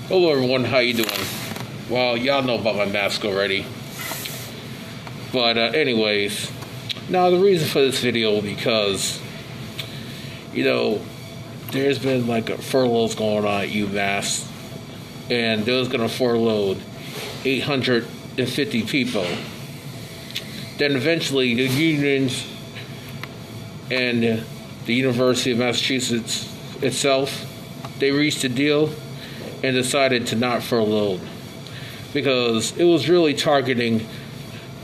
Hello everyone, how you doing? Well, y'all know about my mask already. But anyways, now the reason for this video because, there's been like furloughs going on at UMass, and they was going to furlough 850 people. Then eventually the unions and the University of Massachusetts itself, they reached a deal and decided to not furlough because it was really targeting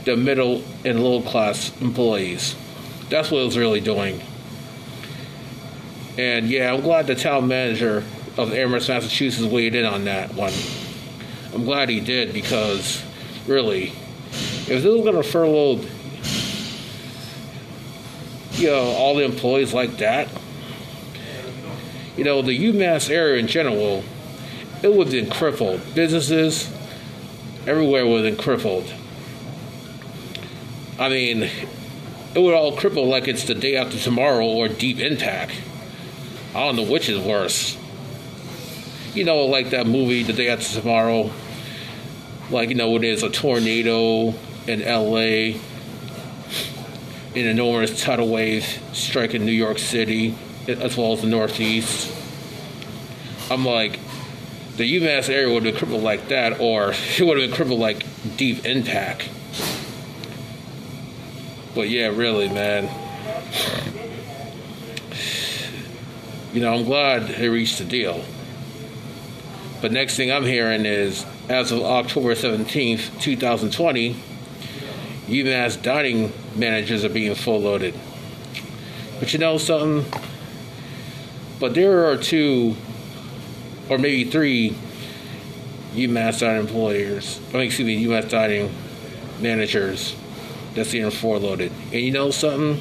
the middle and low class employees. That's what it was really doing. And yeah, I'm glad the town manager of Amherst, Massachusetts weighed in on that one. I'm glad he did because really, if they were going to furlough all the employees like that, the UMass area in general, it would have been crippled. Businesses everywhere would have been crippled. I mean, it would all cripple like it's the day after tomorrow or deep impact. I don't know which is worse. Like that movie, The Day After Tomorrow. Like, when there's a tornado in LA, an enormous tidal wave striking New York City, as well as the Northeast. I'm like, the UMass area would have been crippled like that, or it would have been crippled like deep impact. But yeah, really, man. I'm glad they reached a deal. But next thing I'm hearing is, as of October 17th, 2020, UMass dining managers are being full loaded. But you know something? But there are 2 or maybe 3 UMass dining UMass dining managers that's being full loaded. And you know something?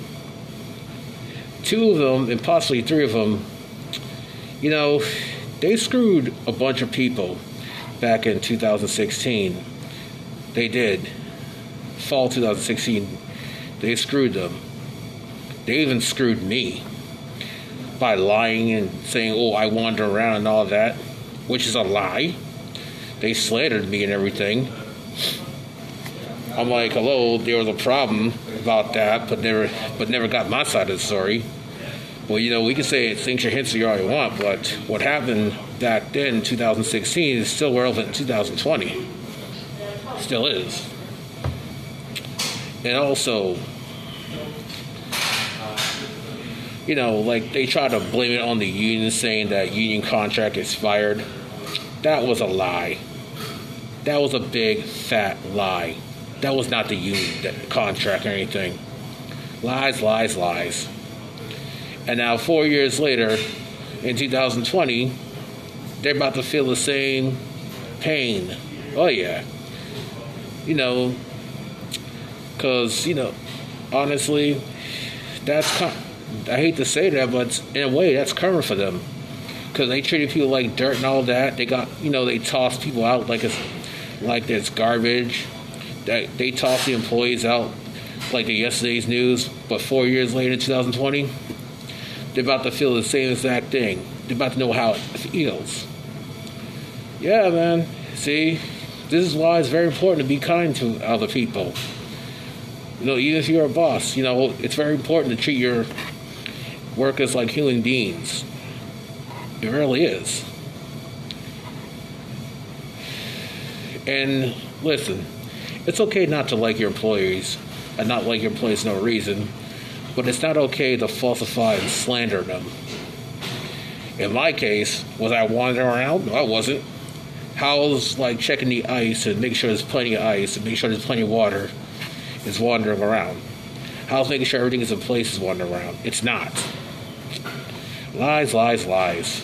2 of them, and possibly 3 of them, they screwed a bunch of people back in 2016. They did. Fall 2016, they screwed them. They even screwed me by lying and saying, oh, I wander around and all that, which is a lie. They slandered me and everything. I'm like, hello, there was a problem about that, but never got my side of the story. Well, we can say things your history all you want, but what happened back then in 2016 is still relevant in 2020. Still is. And also, like they try to blame it on the union, saying that union contract expired. That was a lie. That was a big, fat lie. That was not the union contract or anything. Lies, lies, lies. And now 4 years later, in 2020, they're about to feel the same pain. Oh, yeah. Because, honestly, I hate to say that, but in a way, that's karma for them. Because they treated people like dirt and all that. They got, they toss people out like it's garbage. They toss the employees out like the yesterday's news. But 4 years later, in 2020, they're about to feel the same exact thing. They're about to know how it feels. Yeah, man. See, this is why it's very important to be kind to other people. Even if you're a boss, it's very important to treat your workers like human beings. It really is. And listen, it's okay not to like your employees and not like your employees for no reason, but it's not okay to falsify and slander them. In my case, was I wandering around? No, I wasn't. How's like checking the ice and making sure there's plenty of ice and making sure there's plenty of water is wandering around? How's making sure everything is in place is wandering around? It's not. Lies, lies, lies.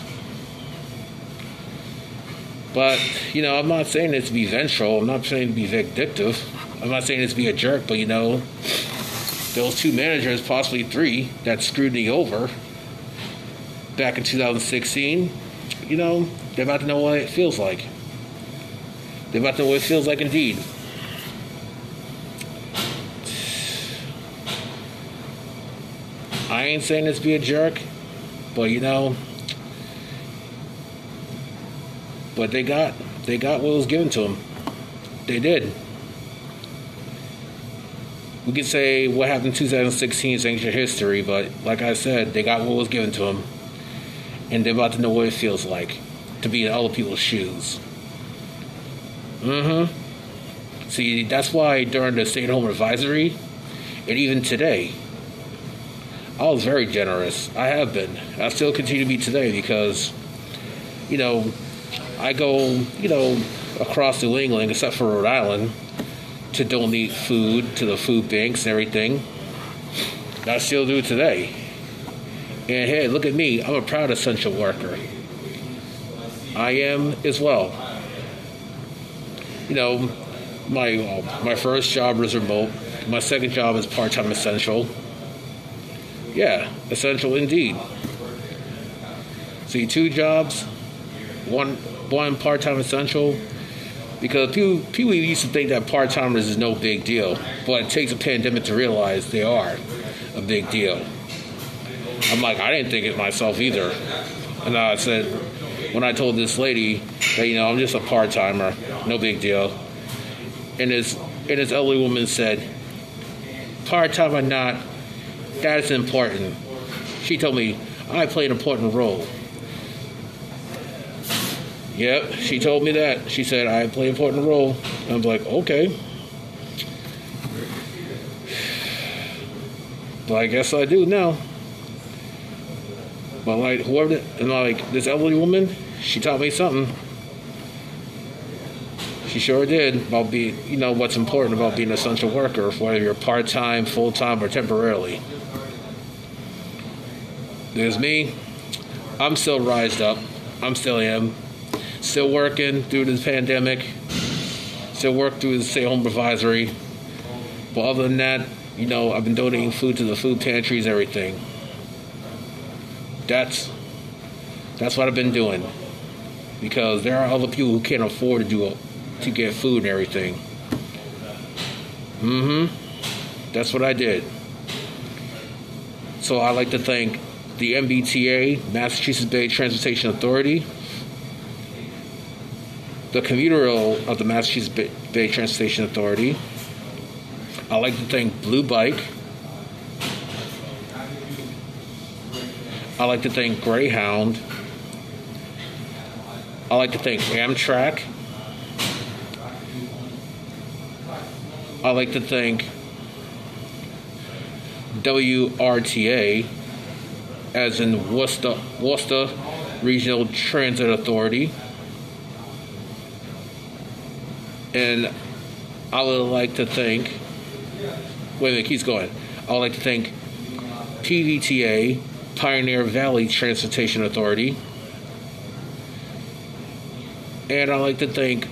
But, I'm not saying this to be vengeful. I'm not saying to be vindictive. I'm not saying this to be a jerk, but, those 2 managers, possibly 3, that screwed me over back in 2016, they're about to know what it feels like. They're about to know what it feels like indeed. I ain't saying this to be a jerk, but But they got what was given to them. They did. We could say what happened in 2016 is ancient history, but like I said, they got what was given to them, and they're about to know what it feels like to be in other people's shoes. See, that's why during the stay-at-home advisory, and even today, I was very generous. I have been. I still continue to be today because, I go, across New England, except for Rhode Island, to donate food to the food banks and everything. I still do today. And hey, look at me. I'm a proud essential worker. I am as well. My first job was remote. My second job is part-time essential. Yeah, essential indeed. See, 2 jobs, one part-time essential. Because people used to think that part-timers is no big deal, but it takes a pandemic to realize they are a big deal. I'm like, I didn't think it myself either. And I said, when I told this lady that, I'm just a part-timer, no big deal. And this elderly woman said, part-time or not, that is important. She told me, I play an important role. Yep, she told me that. She said, I play an important role. I'm like, okay. But I guess I do now. But this elderly woman, she taught me something. She sure did about being, what's important about being an essential worker, whether you're part-time, full-time, or temporarily. There's me. I'm still rised up. I'm still am. Still working through this pandemic. Still work through the stay-home advisory. But other than that, I've been donating food to the food pantries, everything. That's what I've been doing. Because there are other people who can't afford to get food and everything. That's what I did. So I'd like to thank the MBTA, Massachusetts Bay Transportation Authority, the commuter rail of the Massachusetts Bay Transportation Authority. I'd like to thank Blue Bike. I'd like to thank Greyhound. I'd like to thank Amtrak. I'd like to thank WRTA, as in Worcester Regional Transit Authority. And I would like to thank, it keeps going. I would like to thank PVTA, Pioneer Valley Transportation Authority. And I'd like to thank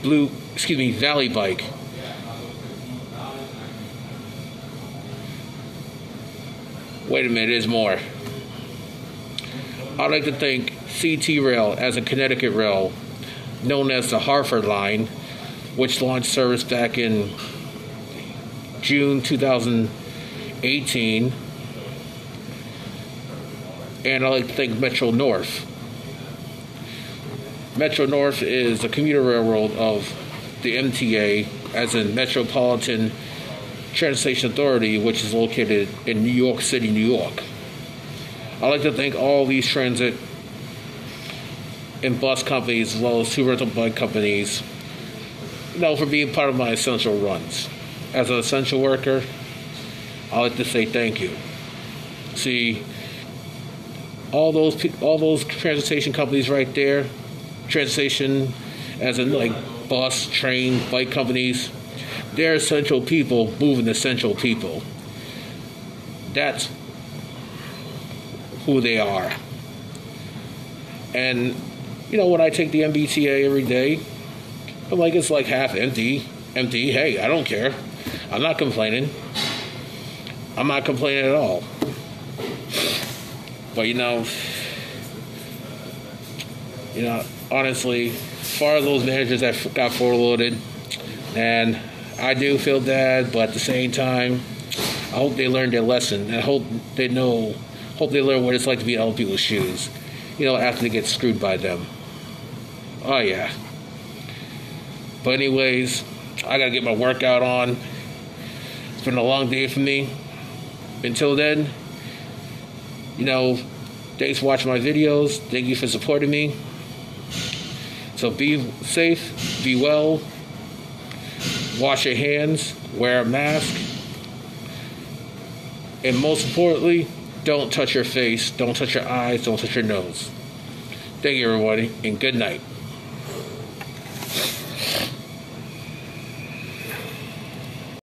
Valley Bike. Wait a minute, there's more. I'd like to thank CT Rail, as a Connecticut rail, known as the Hartford Line, which launched service back in June 2018. And I'd like to thank Metro North. Metro North is the commuter railroad of the MTA, as in Metropolitan Transportation Authority, which is located in New York City, New York. I'd like to thank all these transit and bus companies, as well as 2 rental bike companies, for being part of my essential runs. As an essential worker, I'd like to say thank you. See, all those transportation companies right there, transportation, as in bus, train, bike companies, they're essential people moving essential people. That's who they are. And, when I take the MBTA every day, I'm like, it's half empty. Hey, I don't care. I'm not complaining. I'm not complaining at all. But, honestly, as far as those managers that got furloughed, and I do feel bad, but at the same time, I hope they learned their lesson. And I hope they learn what it's like to be in other people's shoes. after they get screwed by them. Oh, yeah. But anyways, I gotta get my workout on. It's been a long day for me. Until then, thanks for watching my videos. Thank you for supporting me. So be safe, be well, wash your hands, wear a mask, and most importantly, don't touch your face, don't touch your eyes, don't touch your nose. Thank you, everybody, and good night.